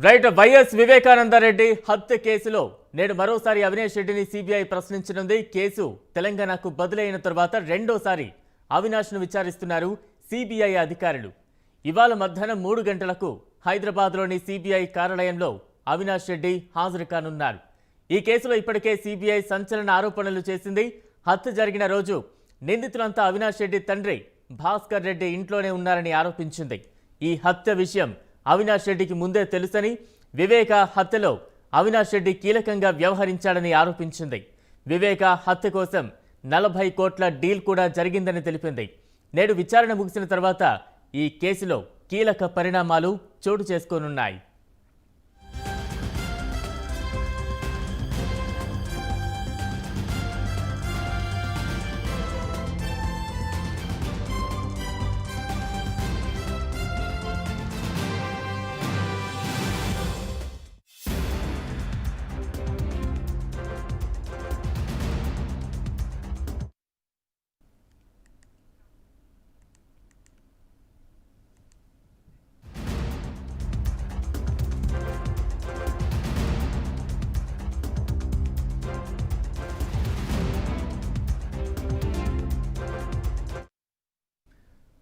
Right YS Vivekananda Reddy హత్య కేసులో నేడు మరోసారి అవినాష్ రెడ్డిని సిబిఐ ప్రశ్నించనుంది. కేసు తెలంగాణకు బదిలైన తర్వాత రెండోసారి అవినాష్ను విచారిస్తున్నారు సిబిఐ అధికారులు. ఇవాళ మధ్యాహ్నం 3 గంటలకు హైదరాబాద్లోని సిబిఐ కార్యాలయంలో అవినాష్ రెడ్డి హాజరు కానున్నారు. ఈ కేసులో ఇప్పటికే సిబిఐ సంచలన ఆరోపణలు చేసింది. హత్య జరిగిన రోజు నిందితులంతా అవినాష్ రెడ్డి తండ్రి భాస్కర్ రెడ్డి ఇంట్లోనే ఉన్నారని ఆరోపించింది. ఈ హత్య విషయం అవినాష్ రెడ్డికి ముందే తెలుసని, వివేక హత్యలో అవినాష్ రెడ్డి కీలకంగా వ్యవహరించాడని ఆరోపించింది. వివేక హత్య కోసం 40 కోట్ల డీల్ కూడా జరిగిందని తెలిపింది. నేడు విచారణ ముగిసిన తర్వాత ఈ కేసులో కీలక పరిణామాలు చోటు చేసుకోనున్నాయి.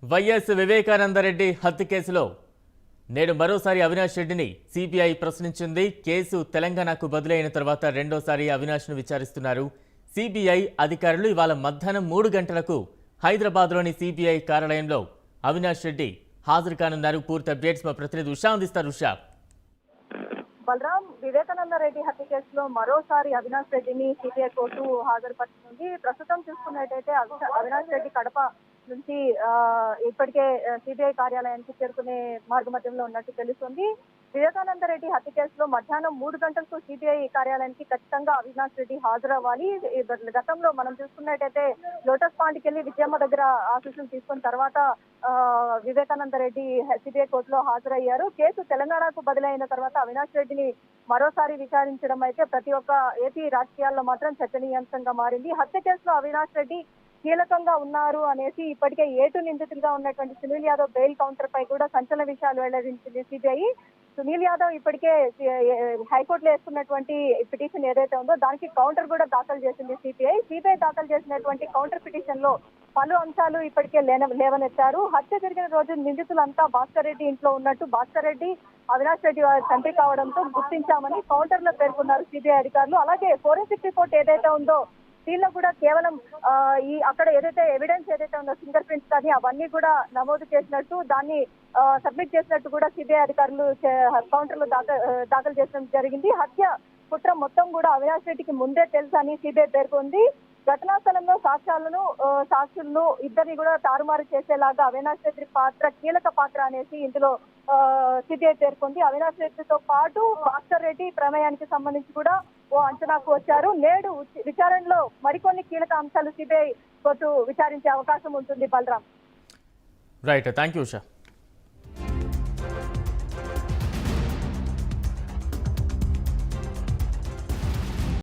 వైఎస్ వివేకానందరెడ్డి హత్య కేసులో నేడు మరోసారి అవినాష్ రెడ్డిని సిబిఐ ప్రశ్నించింది. కేసు తెలంగాణకు బదిలైన తర్వాత రెండోసారి అవినాష్ను విచారిస్తున్నారు సిబిఐ అధికారులు. ఇవాళ మధ్యాహ్నం 3 గంటలకు హైదరాబాద్లోని సిబిఐ కార్యాలయంలో అవినాష్ రెడ్డి హాజరు కానున్నారు. పూర్తి అప్డేట్స్ మా ప్రతినిధి ఉషా అందిస్తారు. ఉషా, బలరాం, వివేకానందరెడ్డి హత్య కేసులో మరోసారి అవినాష్ రెడ్డిని సిబిఐ కోర్టు హాజరుపరుస్తుంది. ప్రస్తుతం చూసుకున్నట్టయితే అవినాష్ రెడ్డి కడప నుంచి ఇప్పటికే సిబిఐ కార్యాలయానికి చేరుకునే మార్గమధ్యంలో ఉన్నట్టు తెలుస్తుంది. వివేకానందరెడ్డి హత్య కేసులో మధ్యాహ్నం 3 గంటలకు సిబిఐ కార్యాలయానికి ఖచ్చితంగా అవినాష్ రెడ్డి హాజరవ్వాలి. గతంలో మనం చూసుకున్నట్టయితే లోటస్ పాండ్కి వెళ్లి విజయమ్మ దగ్గర ఆశీస్సులు తీసుకున్న తర్వాత వివేకానందరెడ్డి సిబిఐ కోర్టులో హాజరయ్యారు. కేసు తెలంగాణకు బదిలైన తర్వాత అవినాష్ రెడ్డిని మరోసారి విచారించడం అయితే ప్రతి ఒక్క ఏపీ రాజకీయాల్లో మాత్రం చర్చనీయాంశంగా మారింది. హత్య కేసులో అవినాష్ రెడ్డి కీలకంగా ఉన్నారు అనేసి ఇప్పటికే ఏటు నిందితులుగా ఉన్నటువంటి సునీల్ యాదవ్ బెయిల్ కౌంటర్ పై కూడా సంచలన విషయాలు వెల్లడించింది సిబిఐ. సునీల్ యాదవ్ ఇప్పటికే హైకోర్టులో వేసుకున్నటువంటి పిటిషన్ ఏదైతే ఉందో దానికి కౌంటర్ కూడా దాఖలు చేసింది సిబిఐ. సిబిఐ దాఖలు చేసినటువంటి కౌంటర్ పిటిషన్ లో పలు అంశాలు ఇప్పటికే లేవనెత్తారు. హత్య జరిగిన రోజు నిందితులంతా భాస్కర్ రెడ్డి ఇంట్లో ఉన్నట్టు, భాస్కర్ రెడ్డి అవినాష్ రెడ్డి తండ్రి కావడంతో గుర్తించామని కౌంటర్ లో పేర్కొన్నారు సిబిఐ అధికారులు. అలాగే ఫోరెన్సిక్ రిపోర్ట్ ఏదైతే ఉందో దీనిలో కూడా కేవలం అక్కడ ఏదైతే ఎవిడెన్స్ ఏదైతే ఉందో ఫింగర్ ప్రింట్స్ కానీ అవన్నీ కూడా నమోదు చేసినట్టు, దాన్ని సబ్మిట్ చేసినట్టు కూడా సిబిఐ అధికారులు కౌంటర్ లో దాఖలు చేయడం జరిగింది. హత్య కుట్ర మొత్తం కూడా అవినాష్ రెడ్డికి ముందే తెలుసని సిబిఐ పేర్కొంది. ఘటనా స్థలంలో సాక్షులను ఇద్దరిని కూడా తారుమారు చేసేలాగా అవినాష్ రెడ్డి పాత్ర కీలక పాత్ర అనేసి ఇందులో సిబిఐ పేర్కొంది. అవినాష్ రెడ్డితో పాటు భాస్కర్ రెడ్డి ప్రమేయానికి సంబంధించి కూడా ఓ అంచనాకు వచ్చారు. నేడు విచారణలో మరికొన్ని కీలక అంశాలు సిబిఐ కోర్టు విచారించే అవకాశం ఉంటుంది. Balram, right, thank you Usha.